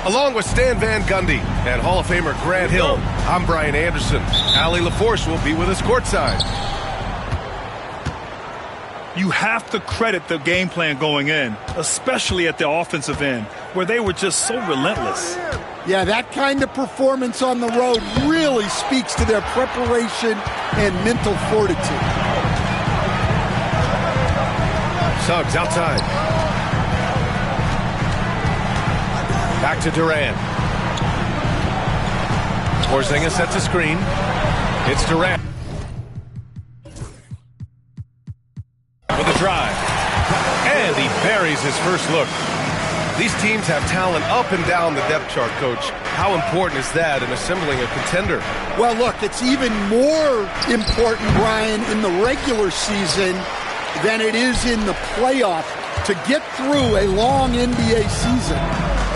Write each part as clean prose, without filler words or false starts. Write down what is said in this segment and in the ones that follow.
Along with Stan Van Gundy and Hall of Famer Grant Hill, I'm Brian Anderson. Allie LaForce will be with us courtside. You have to credit the game plan going in, especially at the offensive end, where they were just so relentless. Yeah, that kind of performance on the road really speaks to their preparation and mental fortitude. Suggs outside. Back to Durant. Porzingis sets a screen. It's Durant. With a drive. And he buries his first look. These teams have talent up and down the depth chart, Coach. How important is that in assembling a contender? Well, look, it's even more important, Brian, in the regular season than it is in the playoff to get through a long NBA season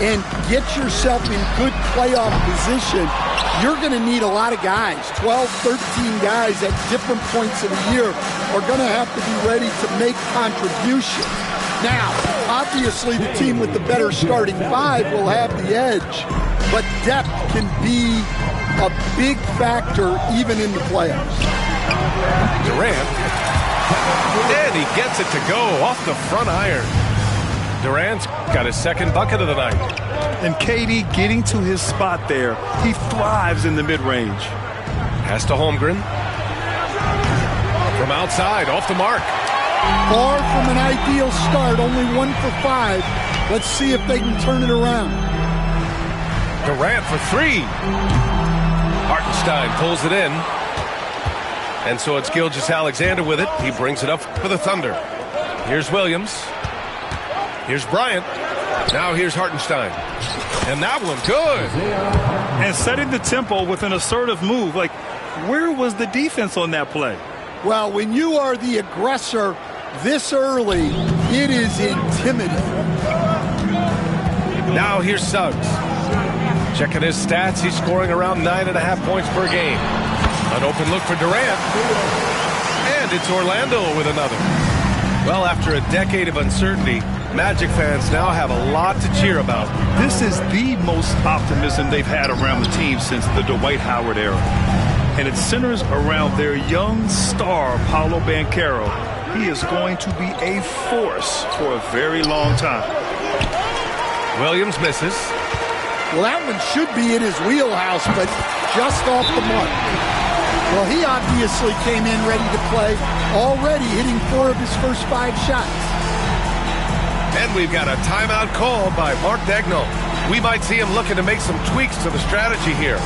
and get yourself in good playoff position. You're going to need a lot of guys. 12, 13 guys at different points of the year are going to have to be ready to make contributions. Now, obviously the team with the better starting five will have the edge, but depth can be a big factor even in the playoffs. Durant, and he gets it to go off the front iron. Durant's got his second bucket of the night. And KD getting to his spot there, he thrives in the mid-range. Pass to Holmgren. From outside, off the mark. Far from an ideal start, only 1 for 5. Let's see if they can turn it around. Durant for 3. Hartenstein pulls it in. And so it's Gilgeous-Alexander with it. He brings it up for the Thunder. Here's Williams. Here's Bryant. Now here's Hartenstein. And that one, good. And setting the tempo with an assertive move. Like, where was the defense on that play? Well, when you are the aggressor this early, it is intimidating. Now here's Suggs. Checking his stats, he's scoring around 9.5 points per game. An open look for Durant. And it's Orlando with another. Well, after a decade of uncertainty, Magic fans now have a lot to cheer about. This is the most optimism they've had around the team since the Dwight Howard era. And it centers around their young star, Paolo Banchero. He is going to be a force for a very long time. Williams misses. Well, that one should be in his wheelhouse, but just off the mark. Well, he obviously came in ready to play, already hitting 4 of his first 5 shots. And we've got a timeout call by Mark Daigneault. We might see him looking to make some tweaks to the strategy here.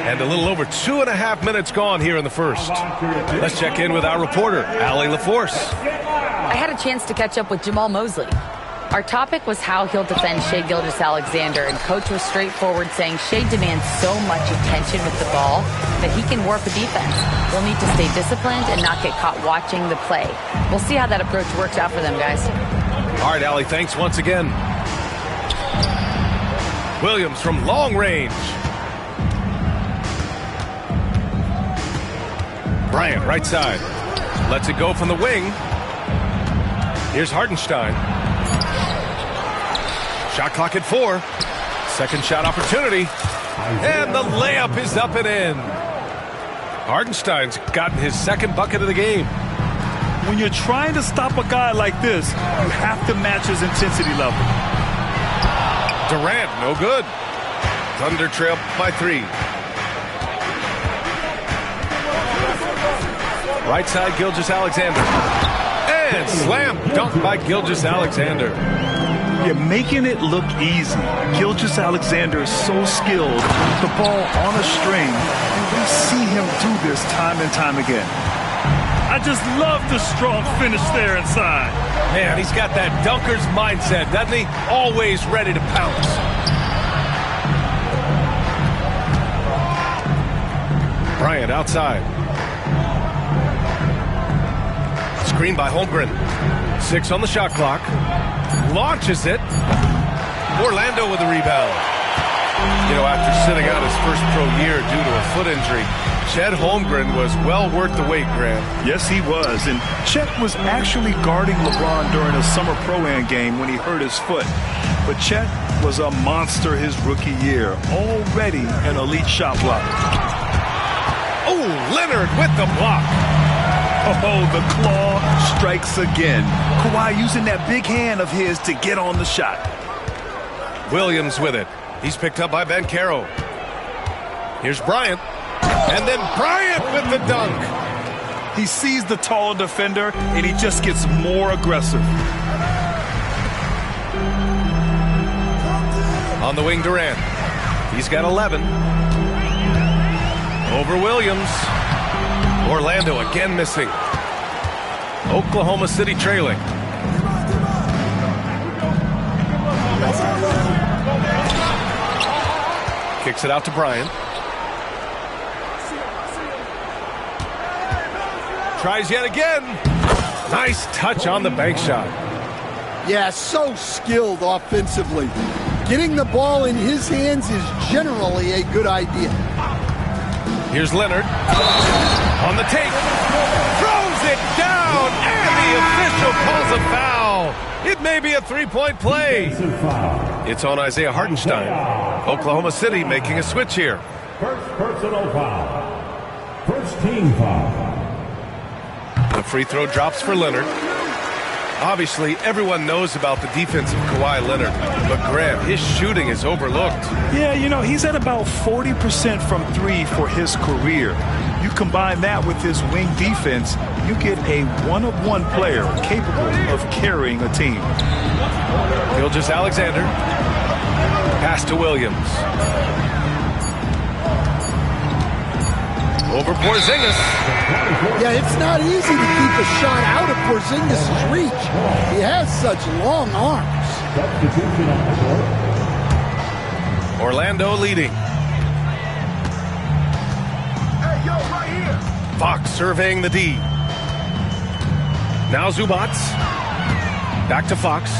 And a little over 2.5 minutes gone here in the first. Let's check in with our reporter, Allie LaForce. I had a chance to catch up with Jamal Mosley. Our topic was how he'll defend Shai Gilgeous-Alexander, and Coach was straightforward, saying Shai demands so much attention with the ball that he can warp a defense. We'll need to stay disciplined and not get caught watching the play. We'll see how that approach works out for them, guys. All right, Allie, thanks once again. Williams from long range. Bryant, right side. Lets it go from the wing. Here's Hartenstein. Shot clock at 4. Second shot opportunity. And the layup is up and in. Hartenstein's gotten his second bucket of the game. When you're trying to stop a guy like this, you have to match his intensity level. Durant, no good. Thunder trail by 3. Right side, Gilgeous-Alexander. And slam dunk by Gilgeous-Alexander. You're making it look easy. Gilgeous-Alexander is so skilled with the ball on a string, and we see him do this time and time again. I just love the strong finish there inside. Man, he's got that dunker's mindset, doesn't he? Always ready to pounce. Bryant outside. Screen by Holmgren. 6 on the shot clock. Launches it. Orlando with the rebound. You know, after sitting out his first pro year due to a foot injury, Chet Holmgren was well worth the wait, Graham. Yes, he was. And Chet was actually guarding LeBron during a summer Pro-Am game when he hurt his foot. But Chet was a monster his rookie year. Already an elite shot blocker. Oh, Leonard with the block. Oh, the claw strikes again. Kawhi using that big hand of his to get on the shot. Williams with it. He's picked up by Banchero. Here's Bryant. And then Bryant with the dunk. He sees the tall defender, and he just gets more aggressive. On the wing, Durant. He's got 11. Over Williams. Orlando again missing. Oklahoma City trailing. Kicks it out to Bryant. Tries yet again. Nice touch on the bank shot. Yeah, so skilled offensively. Getting the ball in his hands is generally a good idea. Here's Leonard. On the take. Throws it down. And the official calls a foul. It may be a three-point play. It's on Isaiah Hartenstein. Oklahoma City making a switch here. First personal foul. First team foul. The free throw drops for Leonard. Obviously, everyone knows about the defense of Kawhi Leonard, but Graham, his shooting is overlooked. Yeah, you know, he's at about 40% from 3 for his career. You combine that with his wing defense, you get a one-of-one player capable of carrying a team. Gilgeous-Alexander. Pass to Williams. Over Porzingis. Yeah, it's not easy to keep a shot out of Porzingis' reach. He has such long arms. Substitution on the court. Orlando leading. Fox surveying the D. Now Zubats. Back to Fox.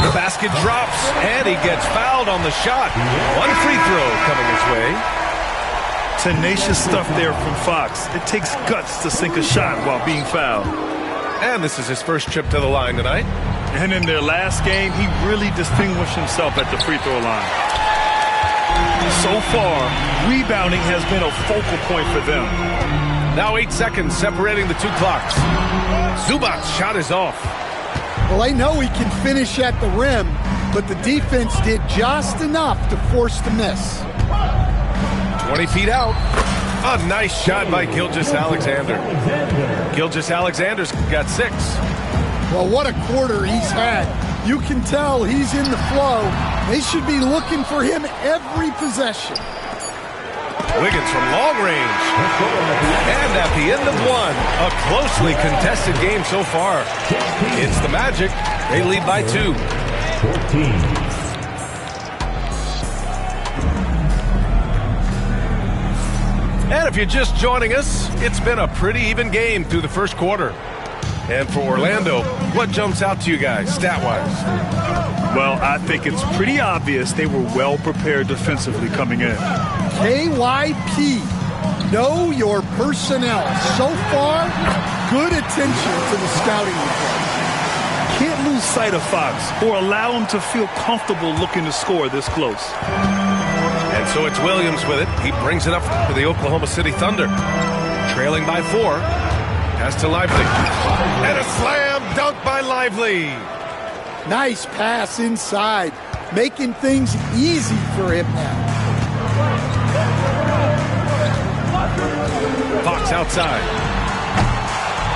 The basket drops, and he gets fouled on the shot. One free throw coming his way. Tenacious stuff there from Fox. It takes guts to sink a shot while being fouled. And this is his first trip to the line tonight. And in their last game, he really distinguished himself at the free throw line. So far, rebounding has been a focal point for them. Now 8 seconds separating the two clocks. Zubats' shot is off. Well, they know he can finish at the rim, but the defense did just enough to force the miss. 20 feet out. A nice shot by Gilgeous-Alexander. Gilgeous-Alexander's got 6. Well, what a quarter he's had. You can tell he's in the flow. They should be looking for him every possession. Wiggins from long range. And at the end of one, a closely contested game so far. It's the Magic. They lead by 2. 14. And if you're just joining us, it's been a pretty even game through the first quarter. And for Orlando, what jumps out to you guys, stat-wise? Well, I think it's pretty obvious they were well prepared defensively coming in. KYP, know your personnel. So far, good attention to the scouting report. Can't lose sight of Fox or allow him to feel comfortable looking to score this close. And so it's Williams with it. He brings it up to the Oklahoma City Thunder. Trailing by 4. Pass to Lively. And a slam dunk by Lively. Nice pass inside, making things easy for him now. Fox outside.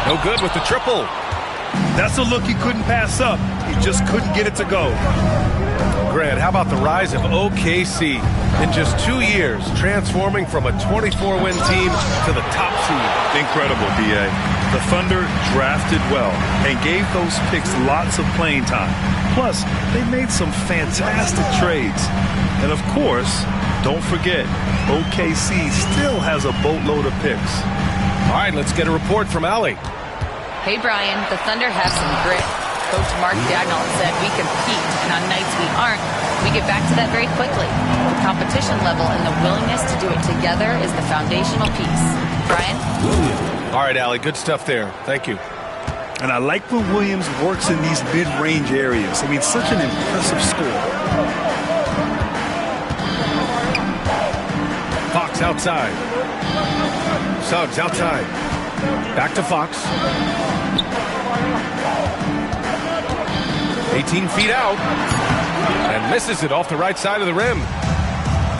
No good with the triple. That's a look he couldn't pass up. He just couldn't get it to go. Grant, how about the rise of OKC? In just 2 years, transforming from a 24-win team to the top seed. Incredible, B.A. The Thunder drafted well and gave those picks lots of playing time. Plus, they made some fantastic trades. And of course, don't forget, OKC still has a boatload of picks. All right, let's get a report from Allie. Hey, Brian, the Thunder have some grit. Coach Mark Dagnall said we compete, and on nights we aren't, we get back to that very quickly. The competition level and the willingness to do it together is the foundational piece. Brian? All right, Allie, good stuff there. Thank you. And I like when Williams works in these mid-range areas. I mean, such an impressive score. Fox outside. Suggs outside. Back to Fox. 18 feet out. And misses it off the right side of the rim.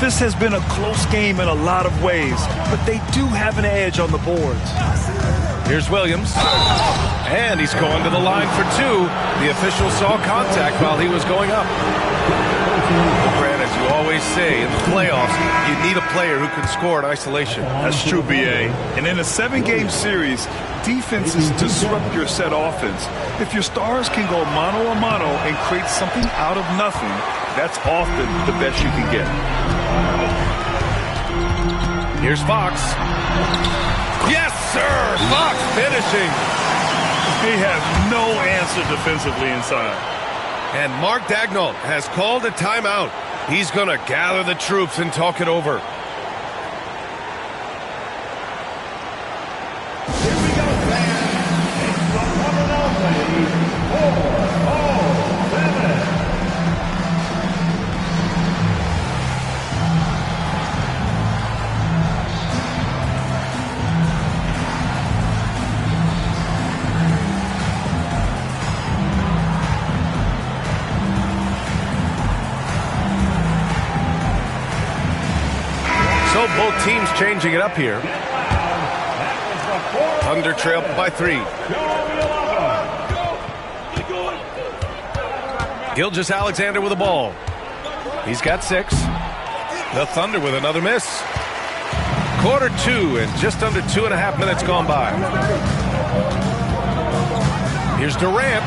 This has been a close game in a lot of ways, but they do have an edge on the boards. Here's Williams. And he's going to the line for two. The official saw contact while he was going up. Grant, as you always say, in the playoffs, you need a player who can score in isolation. That's true, B.A. And in a 7-game series, defenses disrupt your set offense. If your stars can go mano-a-mano and create something out of nothing, that's often the best you can get. Here's Fox. Yes, sir! Fox finishing. They have no answer defensively inside. And Mark Dagnall has called a timeout. He's going to gather the troops and talk it over. Here we go, fans. It's the one and only 4-0-7. So both teams changing it up here. Thunder trail by 3. Gilgeous-Alexander with the ball. He's got 6. The Thunder with another miss. Quarter 2 and just under 2.5 minutes gone by. Here's Durant.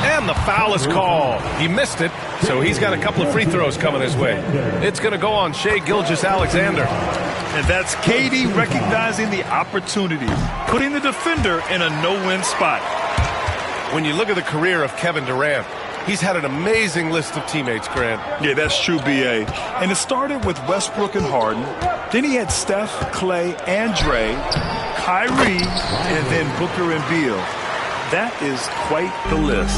And the foul is called. He missed it, so he's got a couple of free throws coming his way. It's going to go on Shai Gilgeous-Alexander. And that's KD recognizing the opportunity, putting the defender in a no-win spot. When you look at the career of Kevin Durant, he's had an amazing list of teammates, Grant. Yeah, that's true, B.A. And it started with Westbrook and Harden. Then he had Steph, Clay, and Dre, Kyrie, and then Booker and Beal. That is quite the list.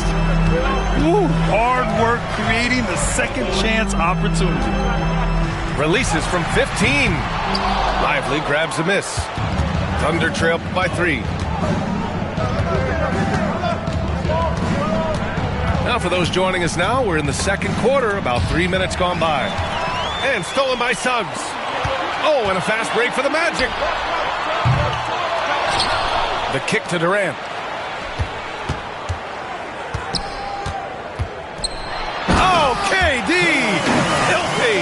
Woo, hard work creating the second chance opportunity. Releases from 15. Lively grabs a miss. Thunder trail by 3. Now for those joining us now, we're in the second quarter, about 3 minutes gone by. And stolen by Suggs. Oh, and a fast break for the Magic. The kick to Durant. Oh, KD! Filthy!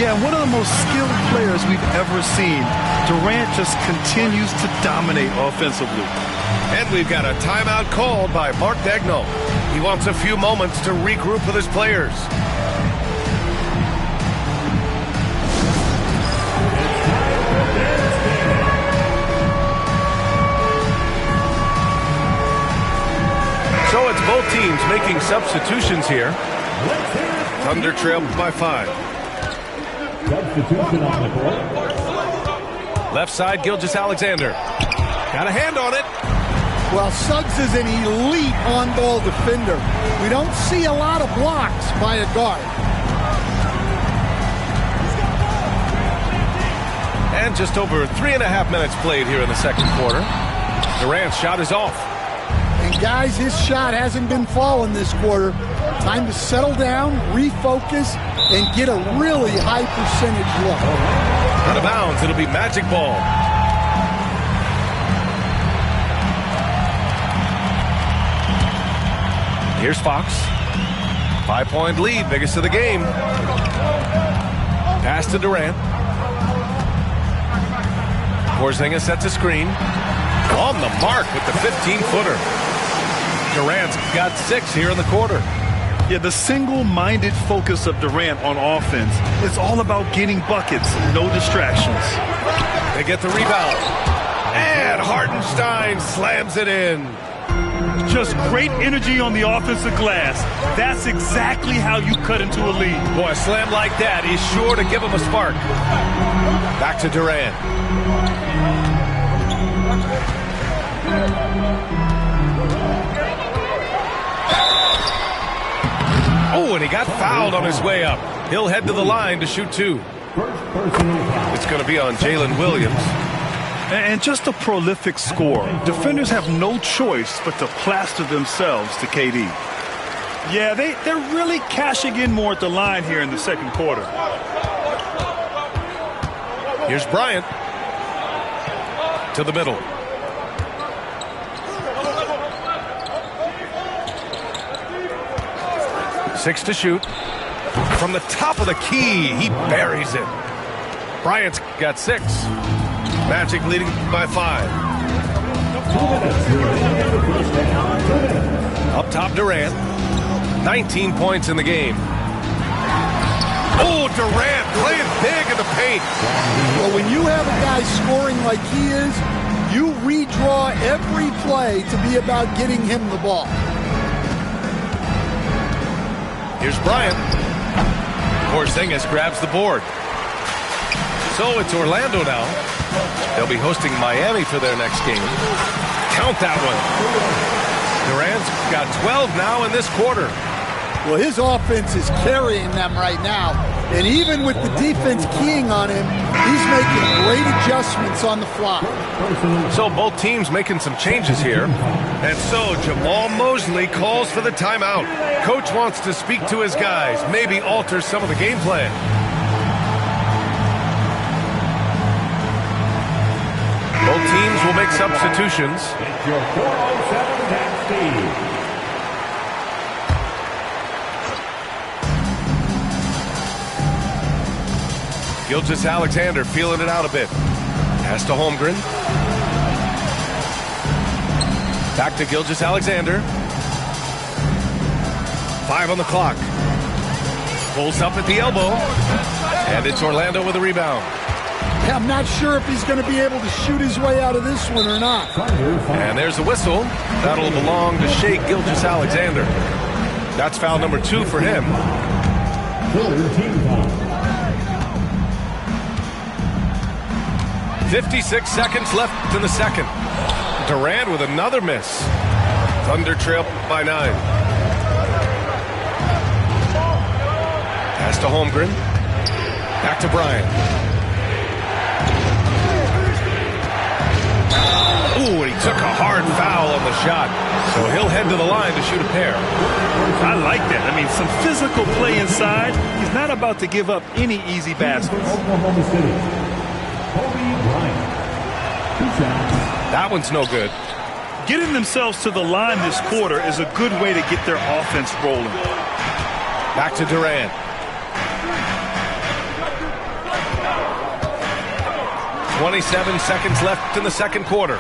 Yeah, one of the most skilled players we've ever seen. Durant just continues to dominate offensively. And we've got a timeout called by Mark Dagnall. He wants a few moments to regroup with his players. So it's both teams making substitutions here. Thunder trail by 5. Substitution on the court. Left side, Gilgeous-Alexander. Got a hand on it. Well, Suggs is an elite on-ball defender. We don't see a lot of blocks by a guard. And just over 3.5 minutes played here in the second quarter. Durant's shot is off. And guys, his shot hasn't been falling this quarter. Time to settle down, refocus, and get a really high percentage look. Out of bounds, it'll be Magic ball. Here's Fox. 5-point lead, biggest of the game. Pass to Durant. Porzingis sets a screen. On the mark with the 15-footer. Durant's got 6 here in the quarter. Yeah, the single-minded focus of Durant on offense, it's all about getting buckets, no distractions. They get the rebound. And Hartenstein slams it in. Just great energy on the offensive glass. That's exactly how you cut into a lead. Boy, a slam like that, he's sure to give him a spark. Back to Durant. Oh, and he got fouled on his way up. He'll head to the line to shoot 2. It's going to be on Jalen Williams. And just a prolific scorer. Defenders have no choice but to plaster themselves to KD. Yeah, they're really cashing in more at the line here in the second quarter. Here's Bryant. To the middle. Six to shoot. From the top of the key, he buries it. Bryant's got 6. Magic leading by 5. Up top, Durant. 19 points in the game. Oh, Durant playing big in the paint. Well, when you have a guy scoring like he is, you redraw every play to be about getting him the ball. Here's Bryant. Porzingis grabs the board. So it's Orlando now. They'll be hosting Miami for their next game. Count that one. Durant's got 12 now in this quarter. Well, his offense is carrying them right now. And even with the defense keying on him, he's making great adjustments on the fly. So both teams making some changes here. And so Jamal Mosley calls for the timeout. Coach wants to speak to his guys, maybe alter some of the game plan. Both teams will make substitutions. It's your 407 Cat Steve. Gilgeous-Alexander feeling it out a bit. Pass to Holmgren. Back to Gilgeous-Alexander. 5 on the clock. Pulls up at the elbow. And it's Orlando with a rebound. I'm not sure if he's going to be able to shoot his way out of this one or not. And there's a whistle. That'll belong to Shai Gilgeous-Alexander. That's foul number 2 for him. 56 seconds left in the second. Durant with another miss. Thunder trail by 9. Pass to Holmgren. Back to Bryant. Ooh, and he took a hard foul on the shot. So he'll head to the line to shoot a pair. I like that. I mean, some physical play inside. He's not about to give up any easy baskets. Oklahoma City. Kobe Bryant. 2 shots. That one's no good. Getting themselves to the line this quarter is a good way to get their offense rolling. Back to Durant. .27 seconds left in the second quarter.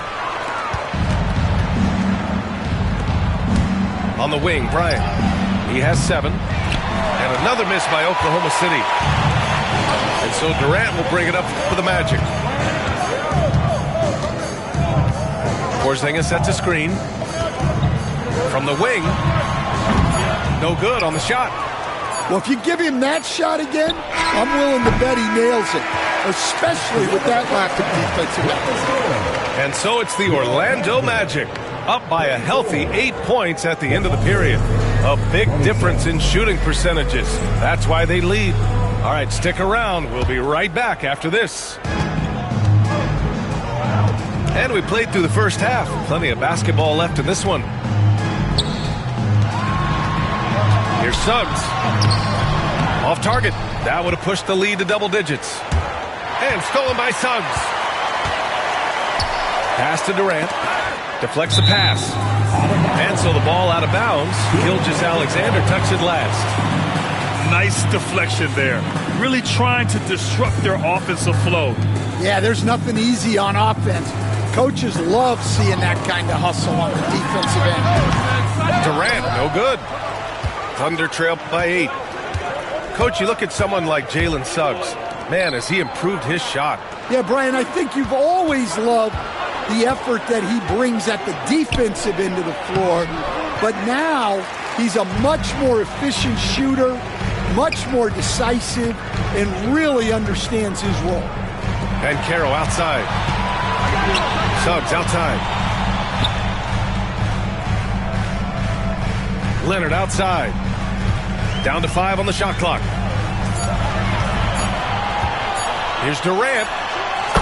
On the wing, Bryant. He has 7. And another miss by Oklahoma City. And so Durant will bring it up for the Magic. Porzingis sets a screen. From the wing. No good on the shot. Well, if you give him that shot again, I'm willing to bet he nails it, especially with that lack of defensive effort. And so it's the Orlando Magic, up by a healthy 8 points at the end of the period. A big difference in shooting percentages. That's why they lead. All right, stick around. We'll be right back after this. And we played through the first half. Plenty of basketball left in this one. Here's Suggs. Off target. That would have pushed the lead to double digits. And stolen by Suggs. Pass to Durant. Deflects the pass. And so the ball out of bounds. Gilgeous-Alexander tucks it last. Nice deflection there. Really trying to disrupt their offensive flow. Yeah, there's nothing easy on offense. Coaches love seeing that kind of hustle on the defensive end. Durant, no good. Thunder trail by 8. Coach, you look at someone like Jalen Suggs. Man, has he improved his shot. Yeah, Brian, I think you've always loved the effort that he brings at the defensive end of the floor. But now he's a much more efficient shooter, much more decisive, and really understands his role. And Carroll outside. Suggs outside. Leonard outside. Down to 5 on the shot clock. Here's Durant.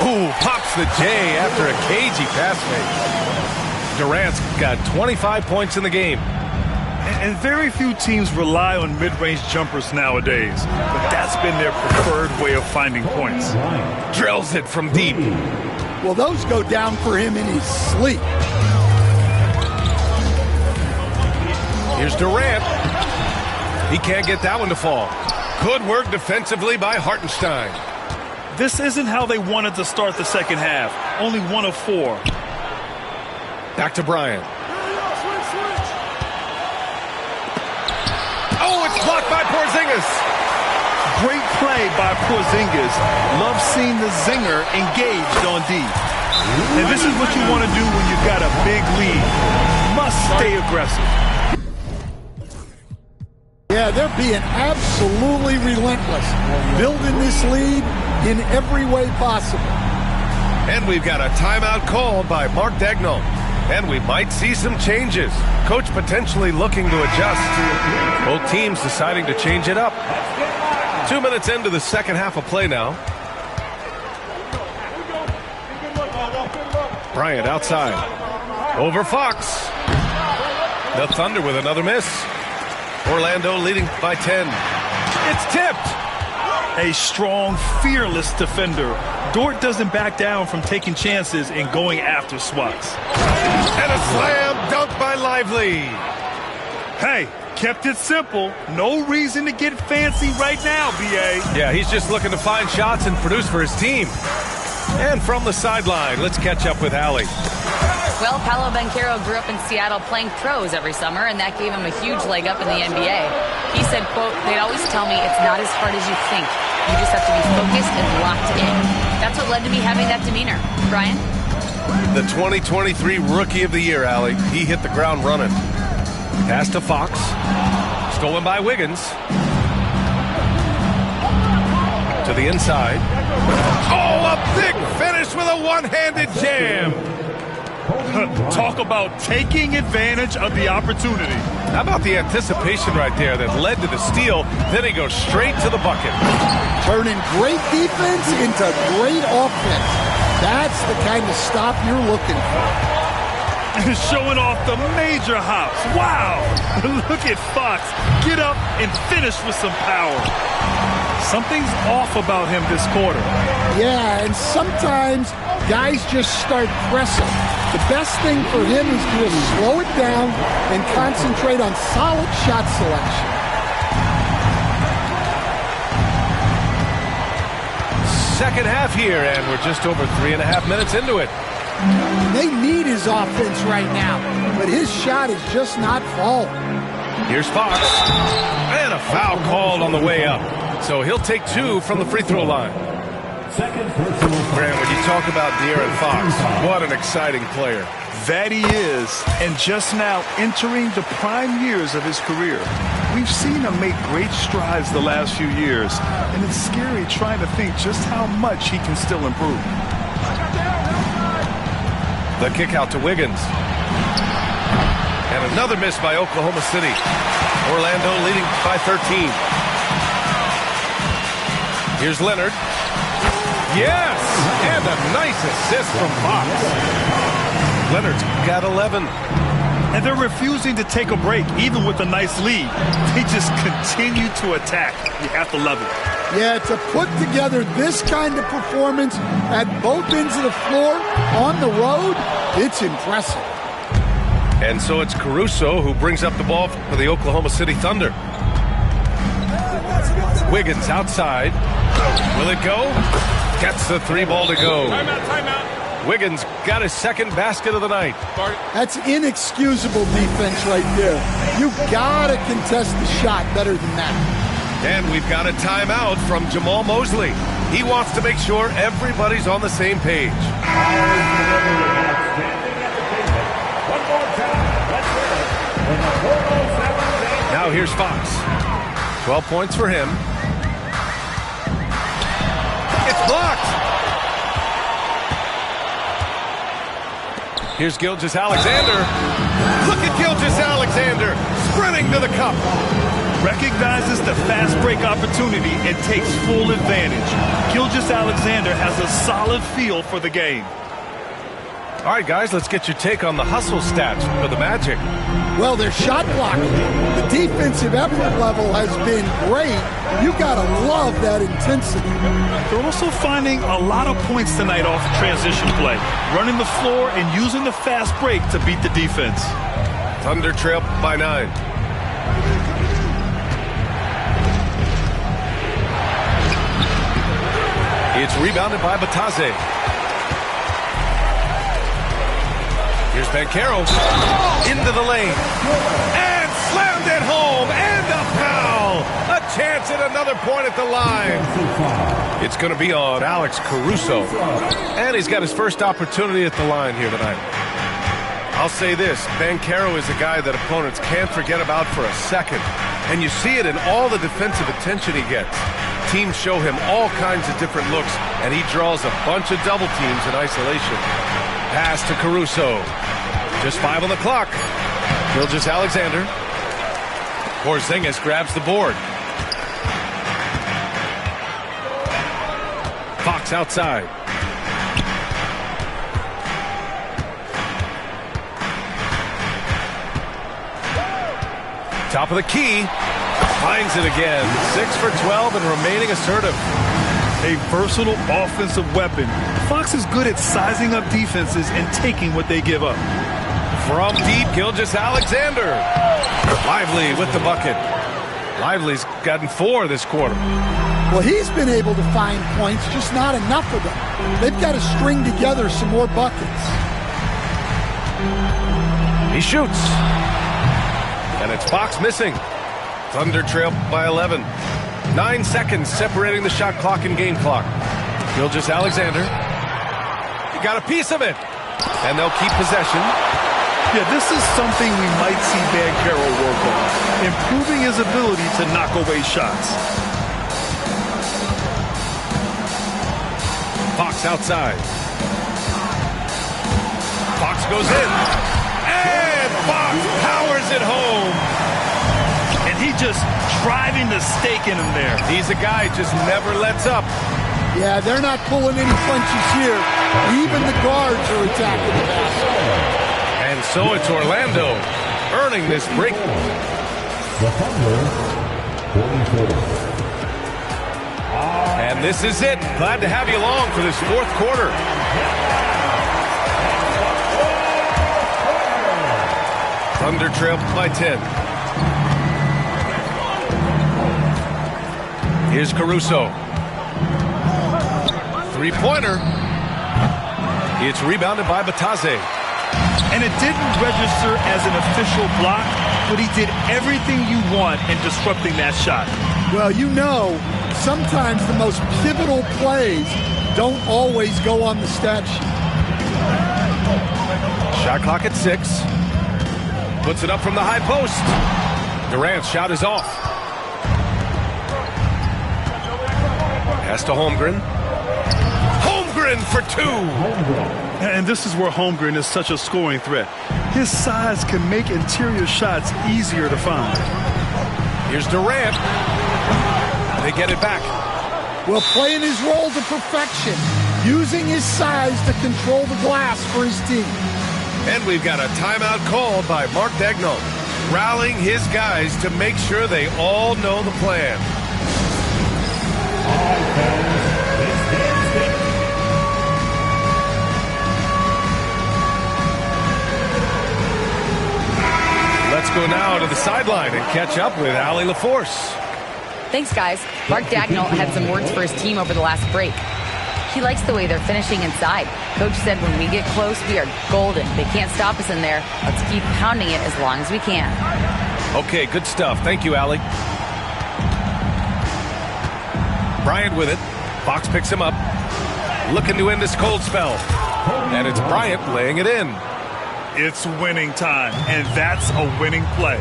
Ooh, pops the J after a cagey pass fake. Durant's got 25 points in the game. And very few teams rely on mid-range jumpers nowadays, but that's been their preferred way of finding points. Drills it from deep. Well, those go down for him in his sleep. Here's Durant. He can't get that one to fall. Good work defensively by Hartenstein. This isn't how they wanted to start the second half. Only 1 of 4. Back to Bryant. Oh, it's blocked by Porzingis. Great play by Porzingis. Love seeing the zinger engaged on D. And this is what you want to do when you've got a big lead. Must stay aggressive. Yeah, they're being absolutely relentless, building this lead in every way possible. And we've got a timeout called by Mark Daigneault. And we might see some changes. Coach potentially looking to adjust. Both teams deciding to change it up. 2 minutes into the second half of play now. Bryant outside. Over Fox. The Thunder with another miss. Orlando leading by 10. It's tipped. A strong, fearless defender. Dort doesn't back down from taking chances and going after swats. And a slam dunk by Lively. Hey, kept it simple. No reason to get fancy right now, B.A. Yeah, he's just looking to find shots and produce for his team. And from the sideline, let's catch up with Allie. Well, Paolo Banchero grew up in Seattle playing pros every summer, and that gave him a huge leg up in the NBA. He said, quote, "They'd always tell me it's not as hard as you think. You just have to be focused and locked in." That's what led to me having that demeanor. Brian? The 2023 Rookie of the Year, Allie. He hit the ground running. Pass to Fox. Stolen by Wiggins. To the inside. Oh, a big finish with a one-handed jam. Talk about taking advantage of the opportunity. How about the anticipation right there that led to the steal? Then he goes straight to the bucket. Turning great defense into great offense. That's the kind of stop you're looking for. Showing off the major hops. Wow. Look at Fox. Get up and finish with some power. Something's off about him this quarter. Yeah, and sometimes guys just start pressing. The best thing for him is to just slow it down and concentrate on solid shot selection. Second half here, and we're just over 3.5 minutes into it. They need his offense right now, but his shot is just not falling. Here's Fox. And a foul called on the way up. So he'll take 2 from the free throw line. Graham, when you talk about De'Aaron Fox, what an exciting player. That he is, and just now entering the prime years of his career. We've seen him make great strides the last few years, and it's scary trying to think just how much he can still improve. The kick out to Wiggins. And another miss by Oklahoma City. Orlando leading by 13. Here's Leonard. Yes! And a nice assist from Fox. Leonard's got 11. And they're refusing to take a break, even with a nice lead. They just continue to attack. You have to love it. Yeah, to put together this kind of performance at both ends of the floor on the road, it's impressive. And so it's Caruso who brings up the ball for the Oklahoma City Thunder. Wiggins outside. Will it go? Gets the 3 ball to go. Timeout. Wiggins got his second basket of the night. That's inexcusable defense right there. You gotta contest the shot better than that. And we've got a timeout from Jamal Mosley. He wants to make sure everybody's on the same page. Now here's Fox. 12 points for him. It's blocked. Here's Gilgeous-Alexander. Look at Gilgeous-Alexander sprinting to the cup. Recognizes the fast break opportunity and takes full advantage. Gilgeous-Alexander has a solid feel for the game. All right, guys, let's get your take on the hustle stats for the Magic. Well, their shot blocking, the defensive effort level has been great. You gotta love that intensity. They're also finding a lot of points tonight off transition play, running the floor and using the fast break to beat the defense. Thunder trail by 9. It's rebounded by Batase. Here's Banchero into the lane and slammed it home and a foul. A chance at another point at the line. It's going to be on Alex Caruso. And he's got his first opportunity at the line here tonight. I'll say this, Banchero is a guy that opponents can't forget about for a second. And you see it in all the defensive attention he gets. Teams show him all kinds of different looks, and he draws a bunch of double teams in isolation. Pass to Caruso. Just 5 on the clock. Gilgeous-Alexander. Porzingis grabs the board. Fox outside. Top of the key. Finds it again. 6 for 12 and remaining assertive. A versatile offensive weapon. Fox is good at sizing up defenses and taking what they give up. From deep, Gilgeous-Alexander. Lively with the bucket. Lively's gotten 4 this quarter. Well, he's been able to find points, just not enough of them. They've got to string together some more buckets. He shoots. And it's Fox missing. Thunder trail by 11. 9 seconds separating the shot clock and game clock. Gilgeous-Alexander. He got a piece of it. And they'll keep possession. Yeah, this is something we might see Banchero work on. Improving his ability to knock away shots. Fox outside. Fox goes in. And Fox powers it home. And he just driving the stake in him there. He's a guy just never lets up. Yeah, they're not pulling any punches here. Even the guards are attacking the basket. And so it's Orlando earning this break. The Thunder, 44. And this is it. Glad to have you along for this 4th quarter. Thunder trail by 10. Here's Caruso. 3-pointer. It's rebounded by Batase. And it didn't register as an official block, but he did everything you want in disrupting that shot. Well, you know, sometimes the most pivotal plays don't always go on the stat sheet. Shot clock at 6. Puts it up from the high post. Durant's shot is off. Pass to Holmgren. Holmgren for 2. And this is where Holmgren is such a scoring threat. His size can make interior shots easier to find. Here's Durant. They get it back. Well, playing his role to perfection, using his size to control the glass for his team. And we've got a timeout called by Mark Daigneault, rallying his guys to make sure they all know the plan. go to the sideline and catch up with Allie LaForce. Thanks, guys. Mark Dagnall had some words for his team over the last break. He likes the way they're finishing inside. Coach said when we get close, we are golden. They can't stop us in there. Let's keep pounding it as long as we can. Okay, good stuff. Thank you, Allie. Bryant with it. Fox picks him up. Looking to end this cold spell. And it's Bryant laying it in. It's winning time, and that's a winning play.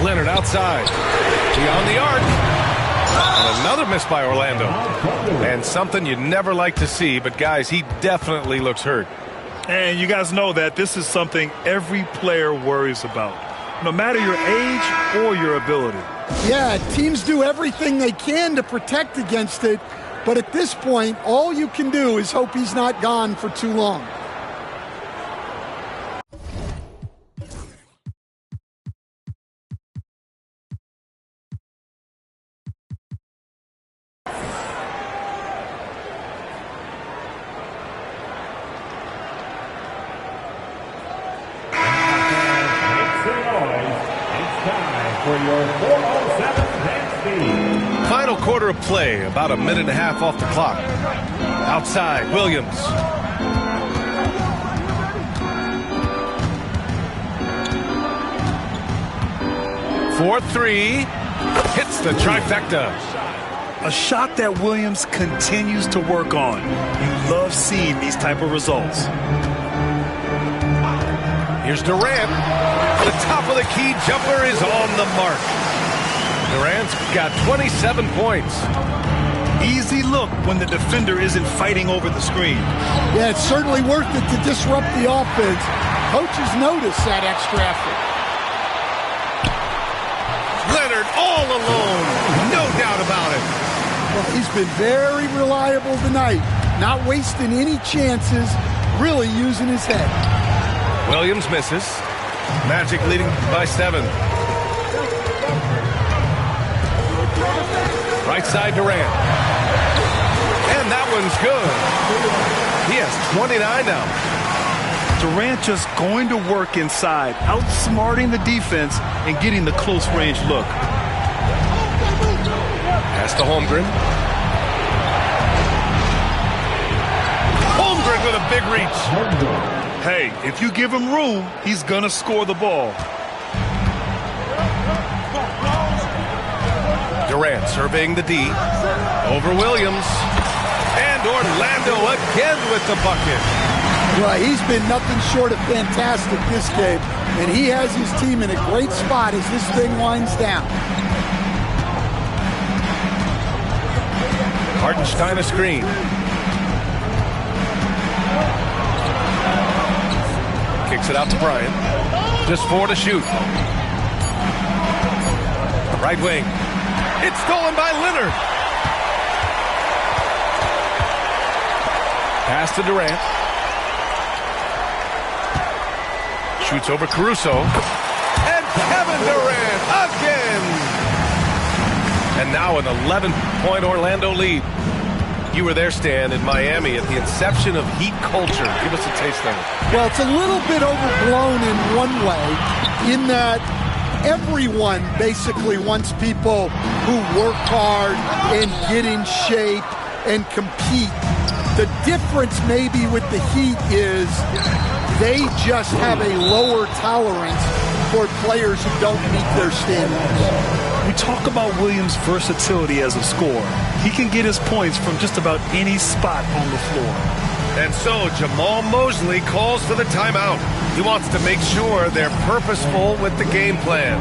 Leonard outside. Beyond the arc. And another miss by Orlando. And something you never like to see, but guys, he definitely looks hurt. And you guys know that this is something every player worries about, no matter your age or your ability. Yeah, teams do everything they can to protect against it, but at this point, all you can do is hope he's not gone for too long. Final quarter of play, about a minute and a half off the clock. Outside, Williams. For three, hits the trifecta. A shot that Williams continues to work on. You love seeing these type of results. Here's Durant. The top of the key jumper is on the mark. Durant's got 27 points. Easy look when the defender isn't fighting over the screen. Yeah, it's certainly worth it to disrupt the offense. Coaches notice that extra effort. Leonard all alone. No doubt about it. Well, he's been very reliable tonight. Not wasting any chances, really using his head. Williams misses. Magic leading by 7. Right side Durant. And that one's good. He has 29 now. Durant just going to work inside, outsmarting the defense and getting the close range look. Pass to Holmgren. Holmgren with a big reach. Hey, if you give him room, he's going to score the ball. Durant surveying the D. Over Williams. And Orlando again with the bucket. Well, he's been nothing short of fantastic this game. And he has his team in a great spot as this thing winds down. Hartenstein a screen. Kicks it out to Bryant. Just 4 to shoot. Right wing. It's stolen by Leonard. Pass to Durant. Shoots over Caruso. And Kevin Durant again. And now an 11-point Orlando lead. You were there, Stan, in Miami at the inception of Heat culture. Give us a taste of it. Well, it's a little bit overblown in one way, in that everyone basically wants people who work hard and get in shape and compete. The difference maybe with the Heat is they just have a lower tolerance for players who don't meet their standards. We talk about Williams' versatility as a scorer. He can get his points from just about any spot on the floor. And so Jamal Mosley calls for the timeout. He wants to make sure they're purposeful with the game plan.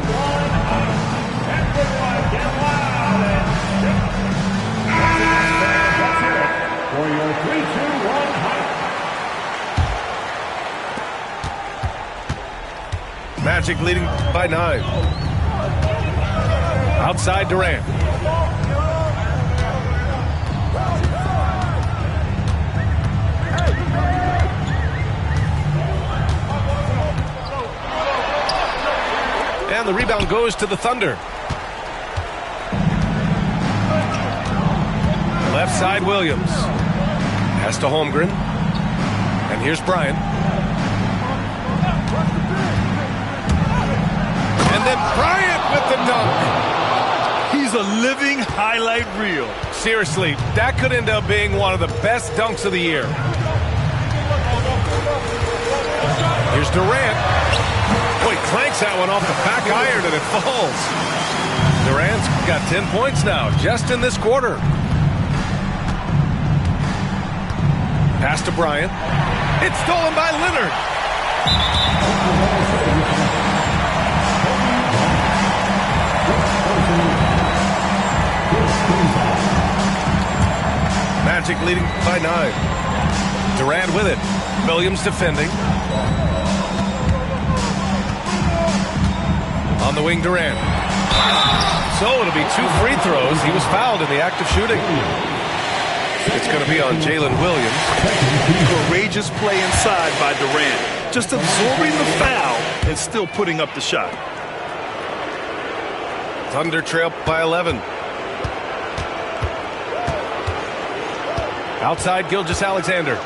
For your 3-2-1 high. Magic leading by 9. Outside Durant. And the rebound goes to the Thunder. Left side Williams. Pass to Holmgren. And here's Bryant. And then Bryant with the dunk. He's a living highlight reel. Seriously, that could end up being one of the best dunks of the year. Here's Durant. Boy, clanks that one off the back iron and it falls. Durant's got 10 points now, just in this quarter. Pass to Bryant. It's stolen by Leonard. Magic leading by 9. Durant with it. Williams defending. On the wing, Durant. So it'll be 2 free throws. He was fouled in the act of shooting. It's going to be on Jalen Williams. Courageous play inside by Durant. Just absorbing the foul and still putting up the shot. Thunder trail by 11. Outside, Gilgeous-Alexander.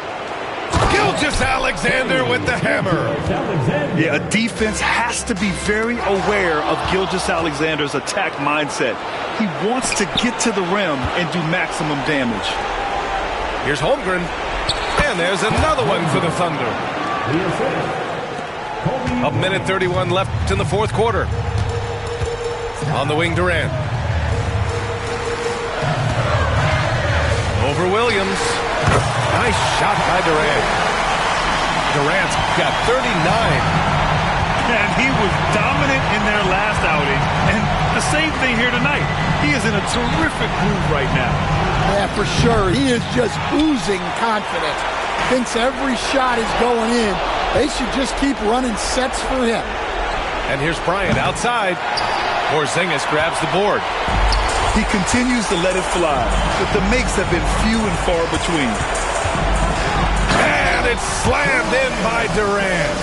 Gilgeous-Alexander with the hammer. Yeah, a defense has to be very aware of Gilgeous-Alexander's attack mindset. He wants to get to the rim and do maximum damage. Here's Holmgren. And there's another one for the Thunder. A minute 31 left in the fourth quarter. On the wing, Durant. Over Williams. Nice shot by Durant. Durant's got 39. And he was dominant in their last outing. And the same thing here tonight. He is in a terrific groove right now. Yeah, for sure. He is just oozing confidence. Thinks every shot is going in. They should just keep running sets for him. And here's Bryant outside. Porzingis grabs the board. He continues to let it fly, but the makes have been few and far between. And it's slammed in by Durant.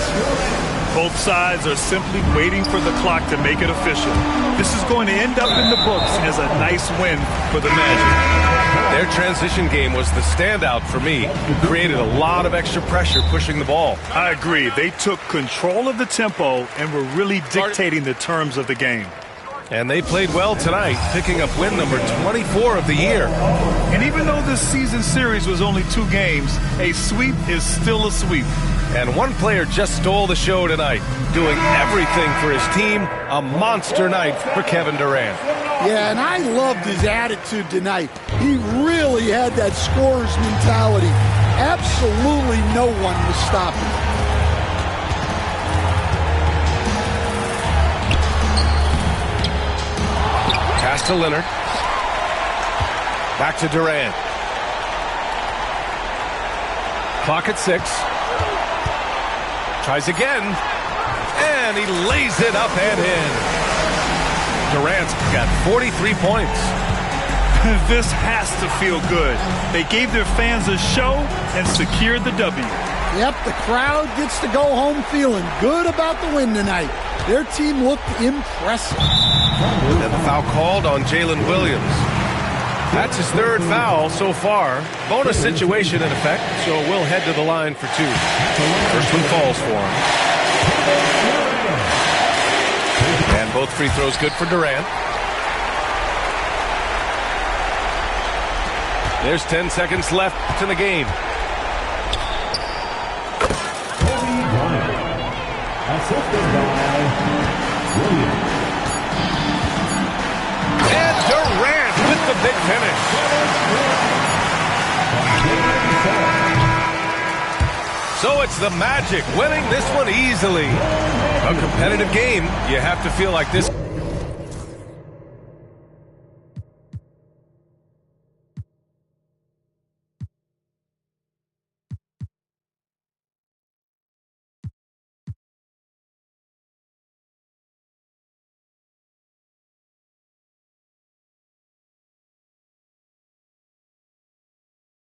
Both sides are simply waiting for the clock to make it official. This is going to end up in the books as a nice win for the Magic. Their transition game was the standout for me. Created a lot of extra pressure pushing the ball. I agree. They took control of the tempo and were really dictating the terms of the game. And they played well tonight, picking up win number 24 of the year. And even though this season series was only 2 games, a sweep is still a sweep. And one player just stole the show tonight, doing everything for his team. A monster night for Kevin Durant. Yeah, and I loved his attitude tonight. He really had that scorer's mentality. Absolutely no one was stopping him. Pass to Leonard. Back to Durant. Clock at 6. Tries again. And he lays it up and in. Durant's got 43 points. This has to feel good. They gave their fans a show and secured the W. Yep, the crowd gets to go home feeling good about the win tonight. Their team looked impressive. And the foul called on Jalen Williams. That's his 3rd foul so far. Bonus situation in effect, so we'll head to the line for 2. First one falls for him. And both free throws good for Durant. There's 10 seconds left in the game. And Durant with the big finish. So it's the Magic winning this one easily. A competitive game. You have to feel like this